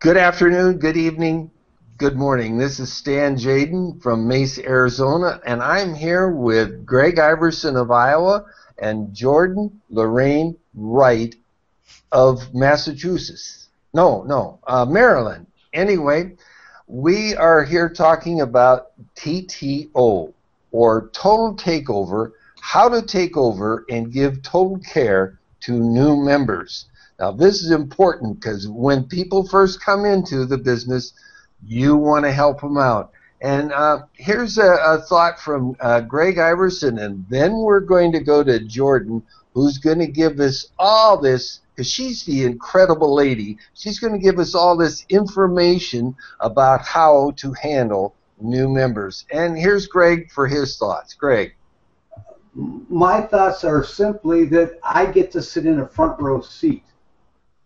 Good afternoon, good evening, good morning. This is Stan Jaden from Mesa, Arizona, and I'm here with Greg Iverson of Iowa and Jordan Lorraine Wright of Massachusetts. Maryland. Anyway, we are here talking about TTO, or Total Takeover, how to take over and give total care to new members. Now, this is important because when people first come into the business, you want to help them out. And here's a thought from Greg Iverson, and then we're going to go to Jordan, who's going to give us all this, because she's the incredible lady. She's going to give us all this information about how to handle new members. And here's Greg for his thoughts. Greg. My thoughts are simply that I get to sit in a front row seat,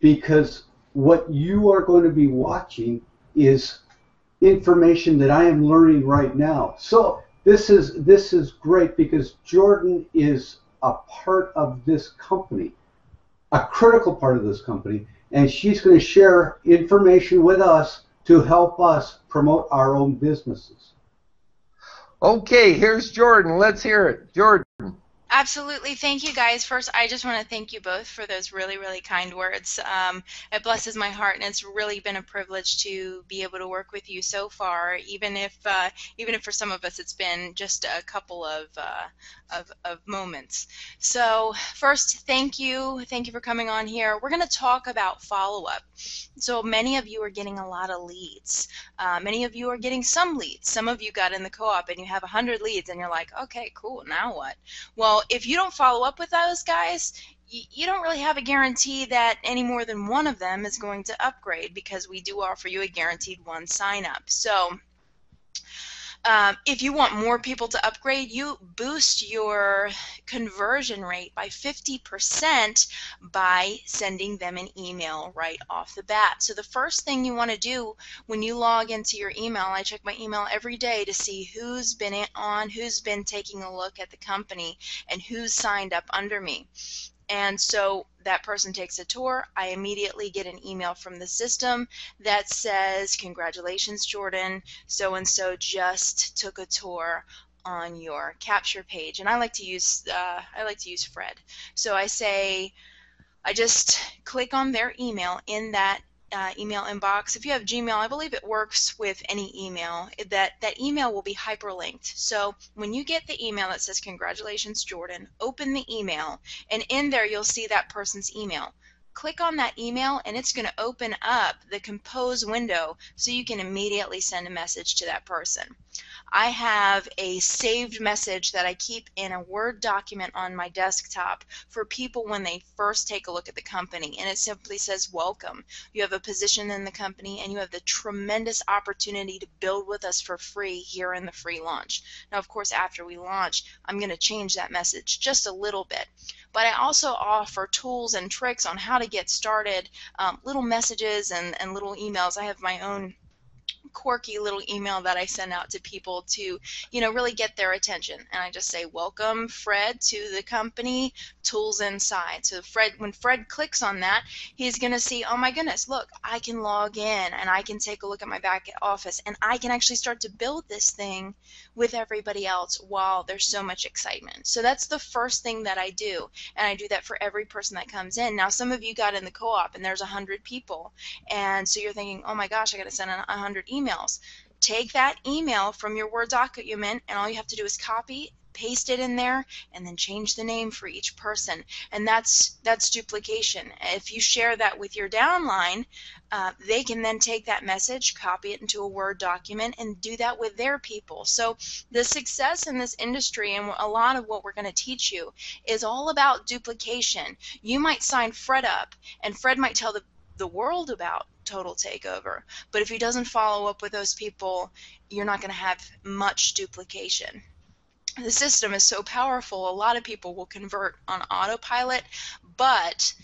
because what you are going to be watching is information that I am learning right now. So this is great, because Jordan is a part of this company, a critical part of this company, and she's going to share information with us to help us promote our own businesses. Okay, here's Jordan. Let's hear it. Jordan. Absolutely. Thank you, guys. First, I just want to thank you both for those really, really kind words. It blesses my heart, and it's really been a privilege to be able to work with you so far, even if for some of us it's been just a couple of moments. So first, thank you for coming on here. We're going to talk about follow-up. So many of you are getting a lot of leads. Many of you are getting some leads. Some of you got in the co-op and you have 100 leads, and you're like, okay, cool, now what? Well, if you don't follow up with those guys, you don't really have a guarantee that any more than one of them is going to upgrade, because we do offer you a guaranteed one sign-up. So if you want more people to upgrade, you boost your conversion rate by 50% by sending them an email right off the bat. So the first thing you want to do when you log into your email, I check my email every day to see who's been who's been taking a look at the company, and who's signed up under me. And so that person takes a tour. I immediately get an email from the system that says, congratulations, Jordan, so-and-so just took a tour on your capture page. And I like to use Fred. So I just click on their email in that email inbox. If you have Gmail, I believe it works with any email. That email will be hyperlinked. So when you get the email that says, congratulations, Jordan, open the email, and in there you'll see that person's email. Click on that email, and it's going to open up the compose window so you can immediately send a message to that person. I have a saved message that I keep in a Word document on my desktop for people when they first take a look at the company, and it simply says, welcome. You have a position in the company, and you have the tremendous opportunity to build with us for free here in the free launch. Now, of course, after we launch, I'm going to change that message just a little bit. But I also offer tools and tricks on how to get started, little messages and little emails. I have my own quirky little email that I send out to people to, really get their attention. And I just say, welcome, Fred, to the company, tools inside. So when Fred clicks on that, he's going to see, oh my goodness, look, I can log in and I can take a look at my back office, and I can actually start to build this thing with everybody else while there's so much excitement. So that's the first thing that I do, and I do that for every person that comes in. Now, some of you got in the co-op and there's 100 people, and so you're thinking, oh my gosh, I got to send 100 emails. Take that email from your Word document, and all you have to do is copy, paste it in there, and then change the name for each person. And that's duplication. If you share that with your downline, they can then take that message, copy it into a Word document, and do that with their people. So the success in this industry, and a lot of what we're going to teach you, is all about duplication. You might sign Fred up, and Fred might tell the world about Total Takeover, but if he doesn't follow up with those people, you're not going to have much duplication. The system is so powerful, a lot of people will convert on autopilot, but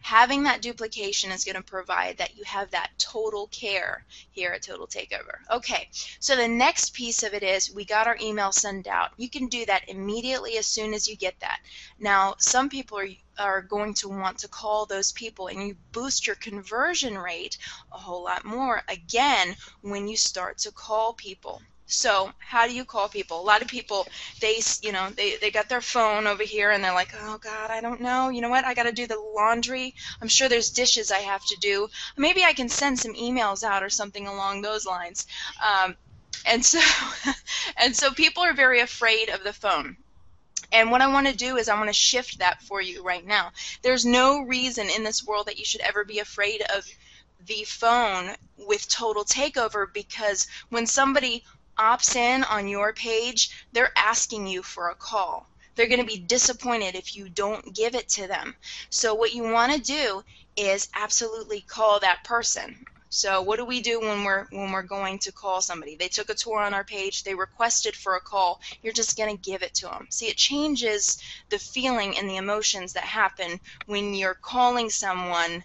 having that duplication is going to provide that you have that total care here at Total Takeover. Okay, so the next piece of it is we got our email sent out. You can do that immediately as soon as you get that. Now, some people are going to want to call those people, and you boost your conversion rate a whole lot more, again, when you start to call people. So how do you call people? A lot of people, they got their phone over here and they're like, oh God, I don't know. You know what? I got to do the laundry. I'm sure there's dishes I have to do. Maybe I can send some emails out or something along those lines. And so, and so people are very afraid of the phone. And what I want to do is I want to shift that for you right now. There's no reason in this world that you should ever be afraid of the phone with Total Takeover, because when somebody opts in on your page, they're asking you for a call. They're going to be disappointed if you don't give it to them. So what you want to do is absolutely call that person. So what do we do when we're going to call somebody? They took a tour on our page, they requested for a call, you're just going to give it to them. See, it changes the feeling and the emotions that happen when you're calling someone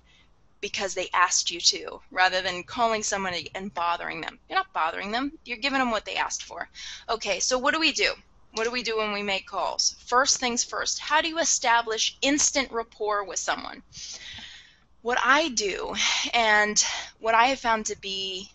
because they asked you to, rather than calling someone and bothering them. You're not bothering them, you're giving them what they asked for. Okay, so what do we do? What do we do when we make calls? First things first, how do you establish instant rapport with someone? What I do, and what I have found to be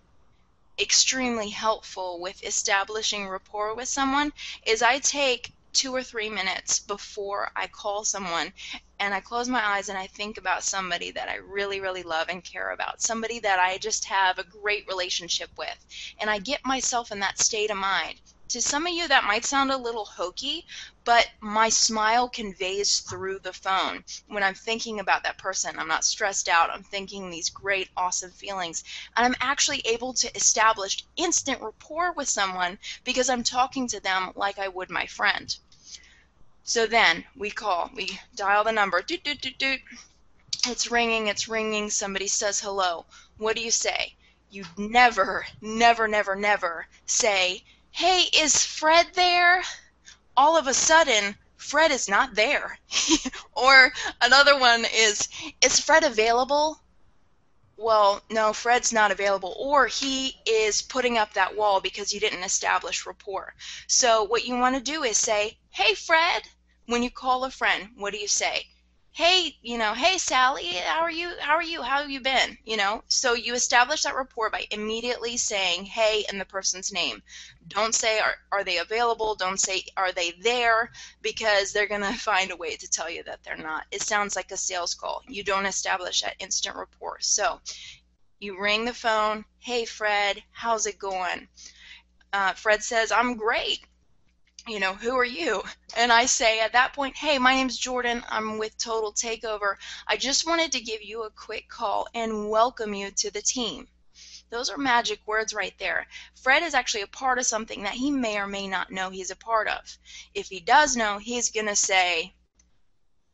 extremely helpful with establishing rapport with someone, is I take 2 or 3 minutes before I call someone and I close my eyes and I think about somebody that I really, really love and care about, somebody that I just have a great relationship with, and I get myself in that state of mind. To some of you that might sound a little hokey, but my smile conveys through the phone. When I'm thinking about that person, I'm not stressed out, I'm thinking these great, awesome feelings, and I'm actually able to establish instant rapport with someone because I'm talking to them like I would my friend. So then we call, we dial the number, doot, doot, doot, doot. It's ringing, somebody says hello. What do you say? You never, never, never, never say, hey, is Fred there? All of a sudden, Fred is not there. Or another one is Fred available? Well, no, Fred's not available, or he is putting up that wall because you didn't establish rapport. So what you want to do is say, hey, Fred. When you call a friend, what do you say? Hey, hey, Sally, how are you? How have you been? So you establish that rapport by immediately saying, hey, and the person's name. Don't say, are they available? Don't say, are they there? Because they're going to find a way to tell you that they're not. It sounds like a sales call. You don't establish that instant rapport. So you ring the phone. Hey, Fred, how's it going? Fred says, I'm great. Who are you? And I say at that point, hey, my name's Jordan. I'm with Total Takeover. I just wanted to give you a quick call and welcome you to the team. Those are magic words right there. Fred is actually a part of something that he may or may not know he's a part of. If he does know, he's going to say,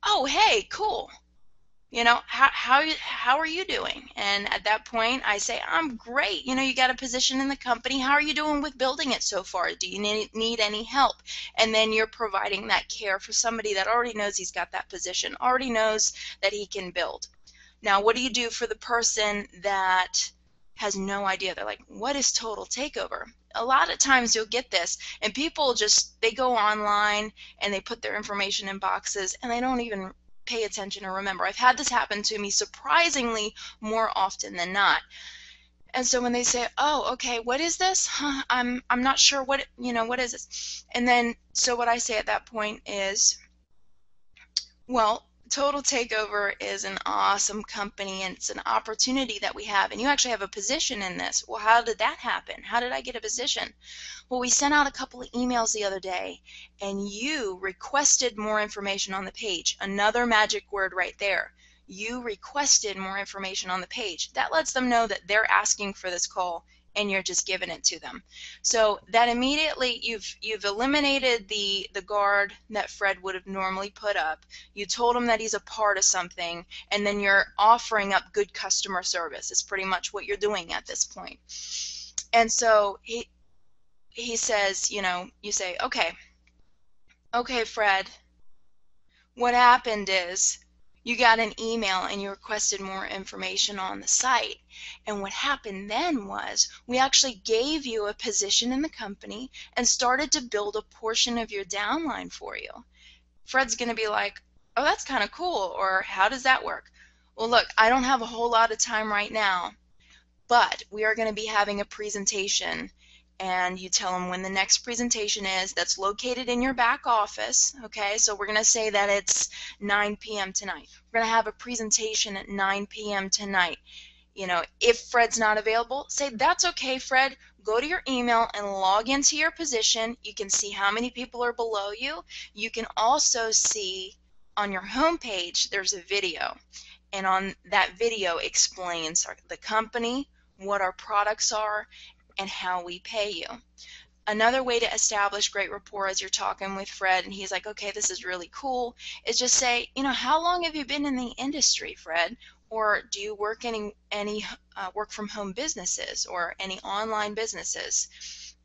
oh, hey, cool. How are you doing? And at that point, I say, I'm great. You got a position in the company. How are you doing with building it so far? Do you need any help? And then you're providing that care for somebody that already knows he's got that position, already knows that he can build. Now, what do you do for the person that has no idea? They're like, what is Total Takeover? A lot of times you'll get this, and people they go online and they put their information in boxes, and they don't even pay attention or remember. I've had this happen to me surprisingly more often than not. And so when they say, oh, okay, what is this? I'm not sure what is this? And then, so what I say at that point is, well, Total Takeover is an awesome company, and it's an opportunity that we have, and you actually have a position in this. Well, how did that happen? How did I get a position? Well, we sent out a couple of emails the other day, and you requested more information on the page. Another magic word right there. You requested more information on the page. That lets them know that they're asking for this call, and you're just giving it to them. So that immediately you've eliminated the guard that Fred would have normally put up. You told him that he's a part of something, and then you're offering up good customer service. It's pretty much what you're doing at this point. And so he says, you say, okay, Fred, what happened is you got an email and you requested more information on the site. And what happened then was we actually gave you a position in the company and started to build a portion of your downline for you. Fred's going to be like, oh, that's kind of cool, or how does that work? Well, look, I don't have a whole lot of time right now, but we are going to be having a presentation, and you tell them when the next presentation is. That's located in your back office, okay? So we're going to say that it's 9 p.m. tonight. We're going to have a presentation at 9 p.m. tonight. You know, if Fred's not available, say, that's okay, Fred. Go to your email and log into your position. You can see how many people are below you. You can also see on your home page there's a video. And on that video explains the company, what our products are, and how we pay you. Another way to establish great rapport as you're talking with Fred and he's like, okay, this is really cool, is just say, you know, how long have you been in the industry, Fred? Or do you work any work from home businesses or any online businesses?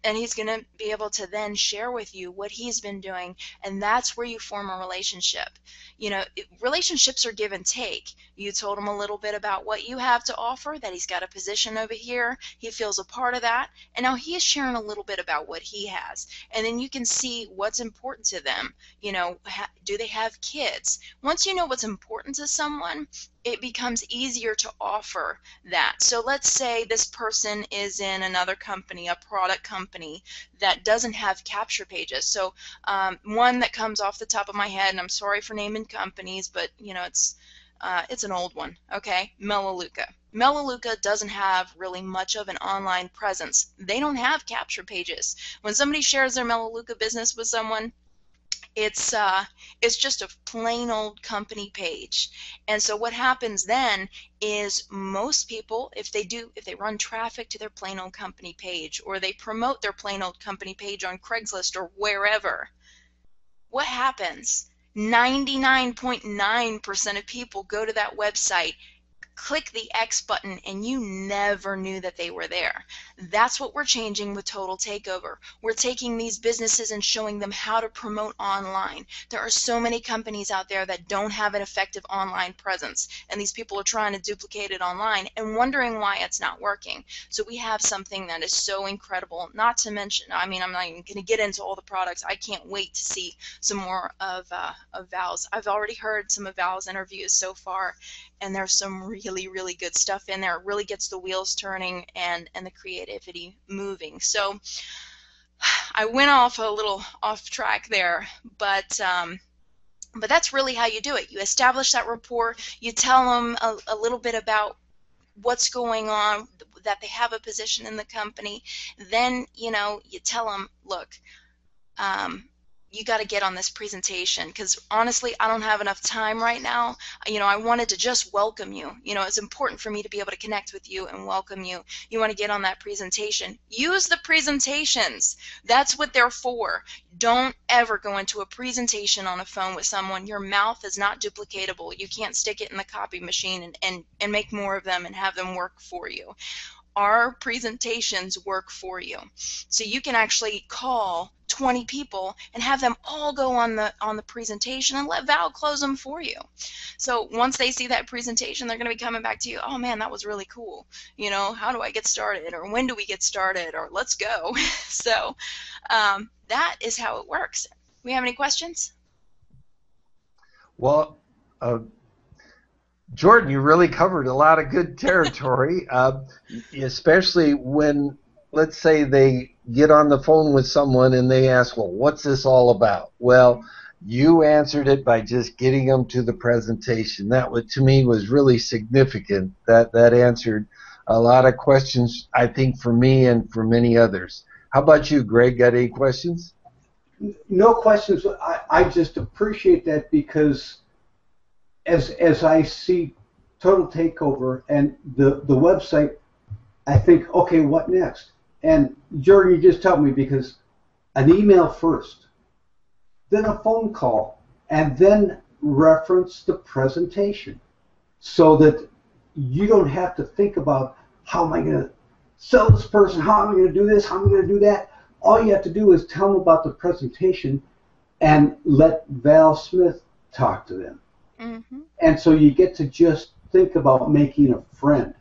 And he's going to be able to then share with you what he's been doing, and that's where you form a relationship. You know, relationships are give and take. You told him a little bit about what you have to offer, that he's got a position over here, he feels a part of that, and now he is sharing a little bit about what he has. And then you can see what's important to them. You know, do they have kids? Once you know what's important to someone, it becomes easier to offer that. So let's say this person is in another company, a product company, that doesn't have capture pages. So one that comes off the top of my head, and I'm sorry for naming companies, but you know, it's an old one, okay? Melaleuca. Melaleuca doesn't have really much of an online presence. They don't have capture pages. When somebody shares their Melaleuca business with someone, it's just a plain old company page. And so what happens then is most people, if they run traffic to their plain old company page, or they promote their plain old company page on Craigslist or wherever, what happens? 99.9% of people go to that website, click the X button, and you never knew that they were there. That's what we're changing with Total Takeover. We're taking these businesses and showing them how to promote online. There are so many companies out there that don't have an effective online presence, and these people are trying to duplicate it online and wondering why it's not working. So we have something that is so incredible, not to mention, I mean, I'm not even going to get into all the products. I can't wait to see some more of Val's. I've already heard some of Val's interviews so far, and there's some really, really good stuff in there. It really gets the wheels turning and the creativity moving. So I went off a little off track there, but that's really how you do it. You establish that rapport. You tell them a little bit about what's going on, that they have a position in the company. Then, you know, you tell them, look, you got to get on this presentation, because honestly, I don't have enough time right now. You know, I wanted to just welcome you. You know, it's important for me to be able to connect with you and welcome you. You want to get on that presentation. Use the presentations. That's what they're for. Don't ever go into a presentation on a phone with someone. Your mouth is not duplicatable. You can't stick it in the copy machine and make more of them and have them work for you. Our presentations work for you. So you can actually call 20 people and have them all go on the presentation and let Val close them for you. So once they see that presentation, they're going to be coming back to you, oh man, that was really cool. You know, how do I get started? Or when do we get started? Or let's go. So that is how it works. We have any questions? Well, Jordan, you really covered a lot of good territory, especially when, let's say, they get on the phone with someone and they ask, well, what's this all about? Well, you answered it by just getting them to the presentation. That, to me, was really significant. That answered a lot of questions, I think, for me and for many others. How about you, Greg? Got any questions? No questions. I just appreciate that, because as I see Total Takeover and the website, I think, okay, what next? And Jordan, you just told me, because an email first, then a phone call, and then reference the presentation, so that you don't have to think about, how am I going to sell this person? How am I going to do this? How am I going to do that? All you have to do is tell them about the presentation and let Val Smith talk to them. Mm-hmm. And so you get to just think about making a friend,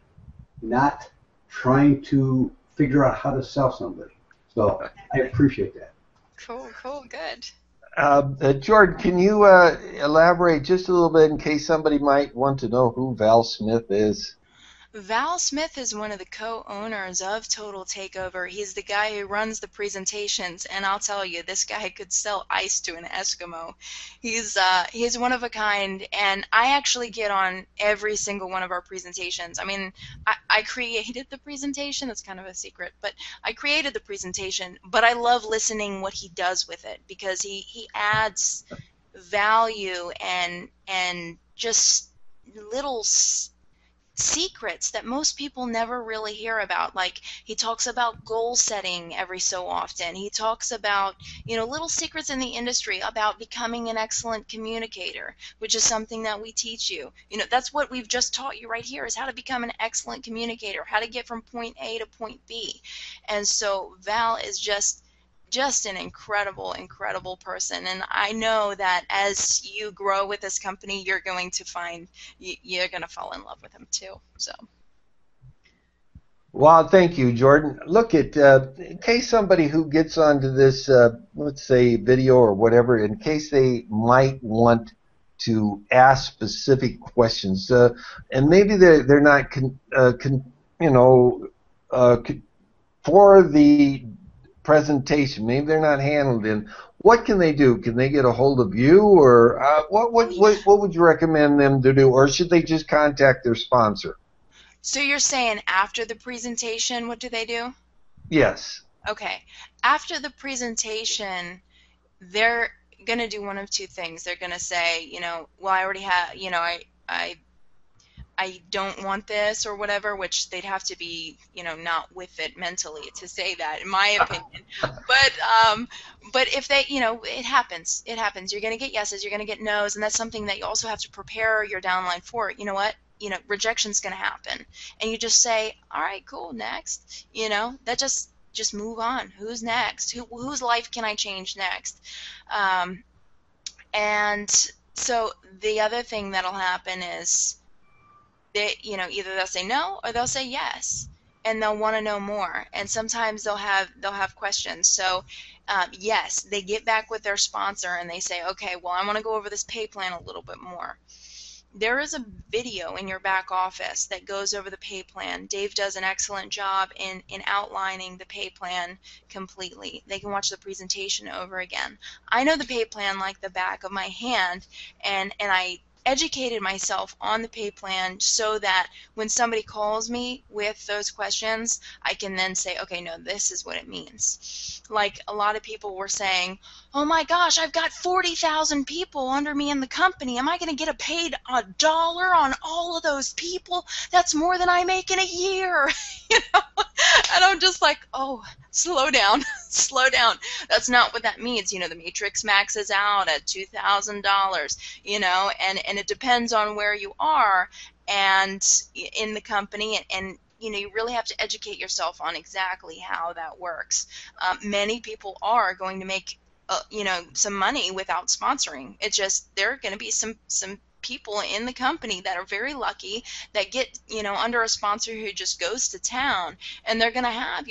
not trying to figure out how to sell somebody. So I appreciate that. Cool, cool, good. Jordan, can you elaborate just a little bit in case somebody might want to know who Val Smith is? Val Smith is one of the co-owners of Total Takeover. He's the guy who runs the presentations, and I'll tell you, this guy could sell ice to an Eskimo. He's one of a kind, and I actually get on every single one of our presentations. I mean, I created the presentation. That's kind of a secret, but I created the presentation. But I love listening what he does with it because he adds value and just little secrets that most people never really hear about. Like, he talks about goal setting every so often. He talks about, little secrets in the industry about becoming an excellent communicator, which is something that we teach you. That's what we've just taught you right here, is how to become an excellent communicator, how to get from point A to point B. And so Val is just an incredible, incredible person. And I know that as you grow with this company, you're going to find you're going to fall in love with him too. So. Well, thank you, Jordan. Look, in case somebody who gets onto this, let's say, video or whatever, in case they might want to ask specific questions, and maybe they're not, for the presentation, maybe they're not handled in. What can they do? Can they get a hold of you, or what would you recommend them to do, or should they just contact their sponsor? So you're saying after the presentation, what do they do? Yes. Okay. After the presentation, they're going to do one of two things. They're going to say, well, I already have, I don't want this or whatever, which they'd have to be, not with it mentally to say that, in my opinion. But if they, it happens. It happens. You're going to get yeses, you're going to get nos, and that's something that you also have to prepare your downline for. You know what? Rejection's going to happen. And you just say, all right, cool, next. That just move on. Who's next? Whose life can I change next? And so the other thing that'll happen is, they, either they'll say no or they'll say yes, and they'll want to know more. And sometimes they'll have questions. So yes, they get back with their sponsor and they say, okay, well, I want to go over this pay plan a little bit more. There is a video in your back office that goes over the pay plan. Dave does an excellent job in outlining the pay plan completely. They can watch the presentation over again. I know the pay plan like the back of my hand, and I educated myself on the pay plan so that when somebody calls me with those questions, I can then say, okay, no, this is what it means. Like, a lot of people were saying, oh my gosh, I've got 40,000 people under me in the company. Am I going to get paid $1 on all of those people? That's more than I make in a year. And I'm just like, oh, slow down, slow down. That's not what that means. The matrix maxes out at $2,000, and it depends on where you are and in the company, and you really have to educate yourself on exactly how that works. Many people are going to make some money without sponsoring. It's just there are going to be some people in the company that are very lucky that get under a sponsor who just goes to town, and they're going to have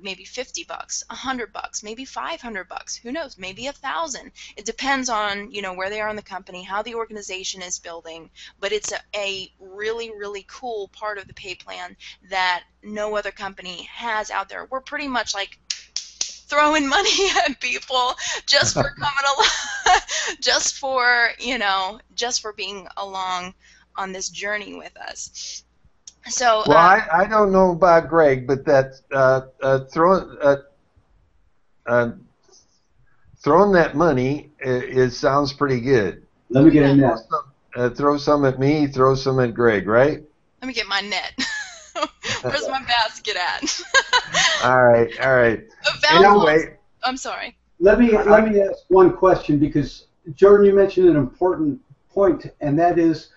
maybe $50, $100, maybe $500, who knows, maybe $1,000. It depends on where they are in the company, how the organization is building. But it's a really, really cool part of the pay plan that no other company has out there. We're pretty much like throwing money at people just for coming along, just for being along on this journey with us. So, well, I don't know about Greg, but that throwing that money sounds pretty good. Let me get a net. Throw some at me, throw some at Greg, right? Let me get my net. Where's my basket at? All right. Anyway, I'm sorry. Let me ask one question, because Jordan, you mentioned an important point, and that is,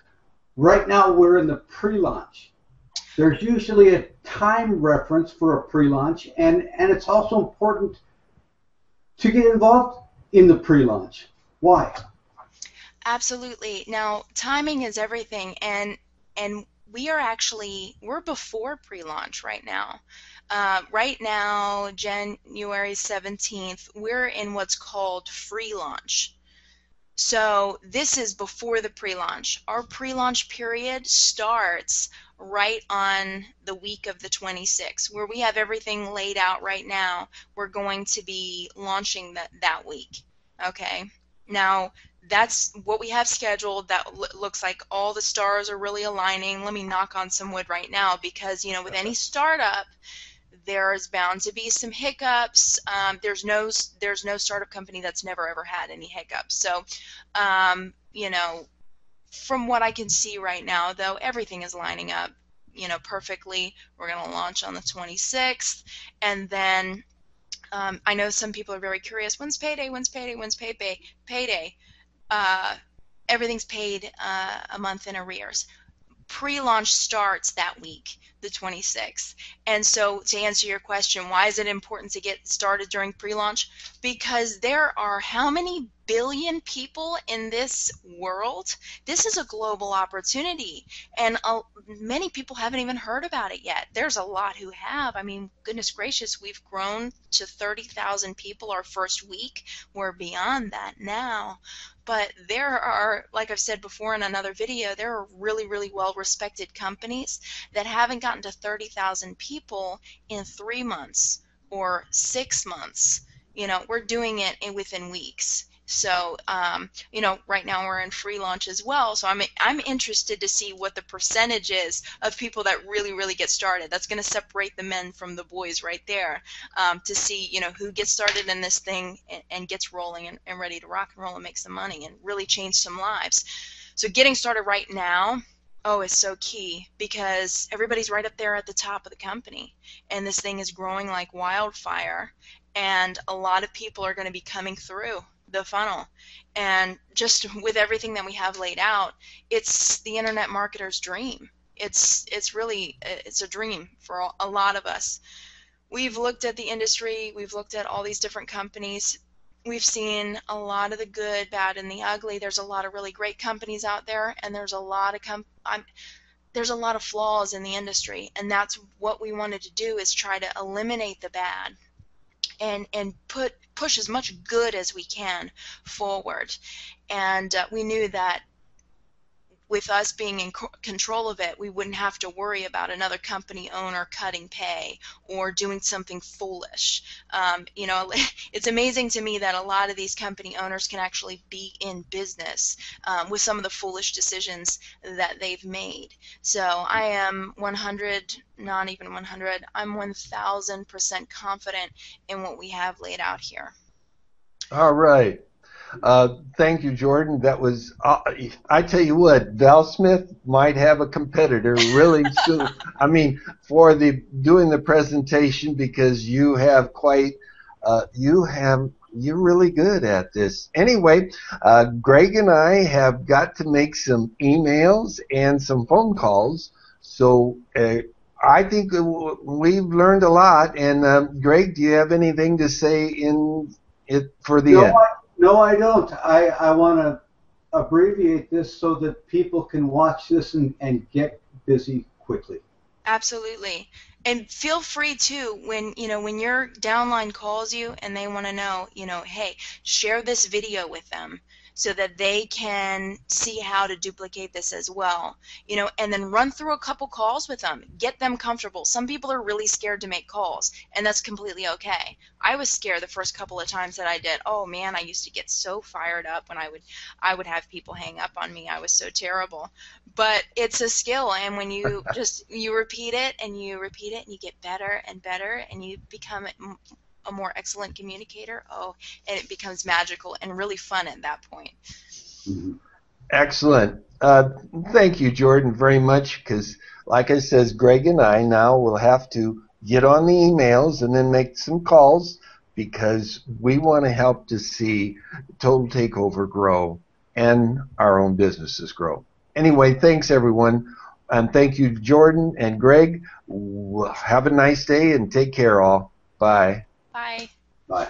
right now we're in the pre-launch. There's usually a time reference for a pre-launch, and it's also important to get involved in the pre-launch. Why? Absolutely. Now, timing is everything, and we're before pre-launch right now. Right now, January 17th, we're in what's called free launch. So this is before the pre-launch. Our pre-launch period starts right on the week of the 26th, where we have everything laid out right now. We're going to be launching that week. Okay. Now, that's what we have scheduled. That looks like all the stars are really aligning. Let me knock on some wood right now, because, with any startup, there's bound to be some hiccups. There's no startup company that's never ever had any hiccups. So, from what I can see right now, though, everything is lining up, perfectly. We're going to launch on the 26th, and then I know some people are very curious. When's payday? When's payday? When's payday? Payday. Everything's paid a month in arrears. Pre-launch starts that week, the 26th. And so, to answer your question, why is it important to get started during pre-launch? Because there are how many billion people in this world? This is a global opportunity, and many people haven't even heard about it yet. There's a lot who have. I mean, goodness gracious, we've grown to 30,000 people our first week. We're beyond that now. But there are, like I've said before in another video, there are really, really well-respected companies that haven't gotten to 30,000 people in 3 months or 6 months. We're doing it within weeks. So, right now we're in free launch as well. So I'm interested to see what the percentage is of people that really, really get started. That's going to separate the men from the boys right there, to see, who gets started in this thing and gets rolling and ready to rock and roll and make some money and really change some lives. So getting started right now, is so key, because everybody's right up there at the top of the company, and this thing is growing like wildfire, and a lot of people are going to be coming through the funnel. And just with everything that we have laid out, it's the internet marketer's dream. It's a dream for a lot of us. We've looked at the industry, we've looked at all these different companies. We've seen a lot of the good, bad, and the ugly. There's a lot of really great companies out there, and there's a lot of flaws in the industry, and that's what we wanted to do, is try to eliminate the bad and push as much good as we can forward. And we knew that with us being in control of it, we wouldn't have to worry about another company owner cutting pay or doing something foolish. It's amazing to me that a lot of these company owners can actually be in business with some of the foolish decisions that they've made. So I am 100, not even 100, I'm 1,000% confident in what we have laid out here. All right. Thank you, Jordan. That was, I tell you what, Val Smith might have a competitor really soon. I mean, for doing the presentation, because you have you're really good at this. Anyway, Greg and I have got to make some emails and some phone calls. So I think we've learned a lot. And Greg, do you have anything to say in it for the end? No, I don't. I want to abbreviate this so that people can watch this and get busy quickly. Absolutely. And feel free too, when your downline calls you and they want to know, hey, share this video with them so that they can see how to duplicate this as well, and then run through a couple calls with them, get them comfortable. Some people are really scared to make calls, and that's completely okay. I was scared the first couple of times that I did. Oh man, I used to get so fired up when I would have people hang up on me. I was so terrible. But it's a skill, and when you you repeat it and you repeat it and you get better and better and you become a more excellent communicator, and it becomes magical and really fun at that point. Excellent. Thank you, Jordan, very much, because like I says, Greg and I now will have to get on the emails and then make some calls, because we want to help to see Total Takeover grow and our own businesses grow. Anyway, thanks everyone, and thank you, Jordan and Greg. Have a nice day and take care all. Bye. Bye. Bye.